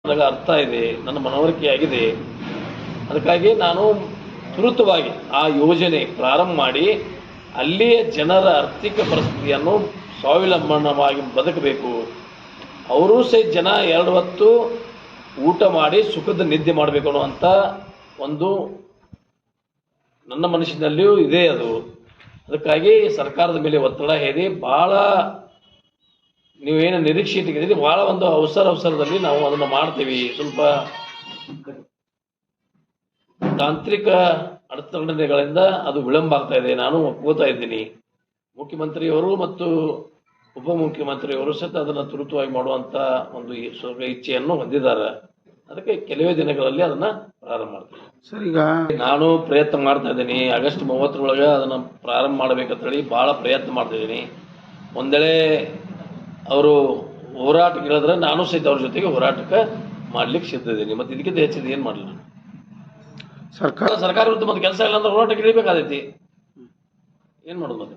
ನನಗೆ ಅರ್ಥ ಇದೆ, ನನ್ನ ಮನವರಿಕೆ ಆಗಿದೆ. ಅದಕ್ಕಾಗಿ ನಾನು ತ್ವರಿತವಾಗಿ ಆ ಯೋಜನೆ ಪ್ರಾರಂಭ ಮಾಡಿ ಅಲ್ಲಿಯ ಜನರ ಆರ್ಥಿಕ ಪರಿಸ್ಥಿತಿಯನ್ನು ಸ್ವಾವಲಂಬನವಾಗಿ ಬದುಕಬೇಕು. ಅವರೂ ಸಹಿತ ಜನ 2 ಹೊತ್ತು ಊಟ ಮಾಡಿ ಸುಖದ ನಿದ್ದೆ ಮಾಡಬೇಕು ಅನ್ನುವಂಥ ಒಂದು ನನ್ನ ಮನಸ್ಸಿನಲ್ಲಿಯೂ ಇದೆ ಅದು. ಅದಕ್ಕಾಗಿ ಸರ್ಕಾರದ ಮೇಲೆ ಒತ್ತಡ ಹೇರಿ ಭಾಳ ನೀವೇನು ನಿರೀಕ್ಷೆ ಇಟ್ಟಿದ್ದೀರಿ, ಭಾಳ ಒಂದು ಅವಸರದಲ್ಲಿ ನಾವು ಅದನ್ನು ಮಾಡ್ತೀವಿ. ಸ್ವಲ್ಪ ತಾಂತ್ರಿಕ ಅಡಚಣೆಗಳಿಂದ ಅದು ವಿಳಂಬ ಆಗ್ತಾ ಇದೆ. ನಾನು ಒಪ್ಕೋತಾ ಇದ್ದೀನಿ. ಮುಖ್ಯಮಂತ್ರಿಯವರು ಮತ್ತು ಉಪಮುಖ್ಯಮಂತ್ರಿಯವರು ಸಹಿತ ಅದನ್ನು ತ್ವರಿತವಾಗಿ ಮಾಡುವಂಥ ಒಂದು ಇಚ್ಛೆಯನ್ನು ಹೊಂದಿದ್ದಾರೆ. ಅದಕ್ಕೆ ಕೆಲವೇ ದಿನಗಳಲ್ಲಿ ಅದನ್ನು ಪ್ರಾರಂಭ ಮಾಡ್ತೀನಿ. ಸರ್, ಈಗ ನಾನು ಪ್ರಯತ್ನ ಮಾಡ್ತಾ ಇದ್ದೀನಿ. ಆಗಸ್ಟ್ 30 ಅದನ್ನು ಪ್ರಾರಂಭ ಮಾಡಬೇಕಂತೇಳಿ ಭಾಳ ಪ್ರಯತ್ನ ಮಾಡ್ತಾ ಇದ್ದೀನಿ. ಒಂದೇಳೆ ಅವರು ಹೋರಾಟಕ್ಕೆ ಹೇಳಿದ್ರೆ ನಾನು ಸಹಿತ ಅವ್ರ ಜೊತೆಗೆ ಹೋರಾಟಕ್ಕೆ ಮಾಡ್ಲಿಕ್ಕೆ ಸಿದ್ಧ ಇದ್ದೀನಿ. ಮತ್ತು ಇದಕ್ಕಿಂತ ಹೆಚ್ಚಿದ ಏನು ಮಾಡಲಿಲ್ಲ. ಸರ್ಕಾರ ವಿರುದ್ಧ ಮತ್ತೆ ಕೆಲಸ ಇಲ್ಲ ಅಂದ್ರೆ ಹೋರಾಟಕ್ಕೆ ಇಳಿಬೇಕಾದೈತಿ. ಏನು ಮಾಡೋದು ಮತ್ತೆ.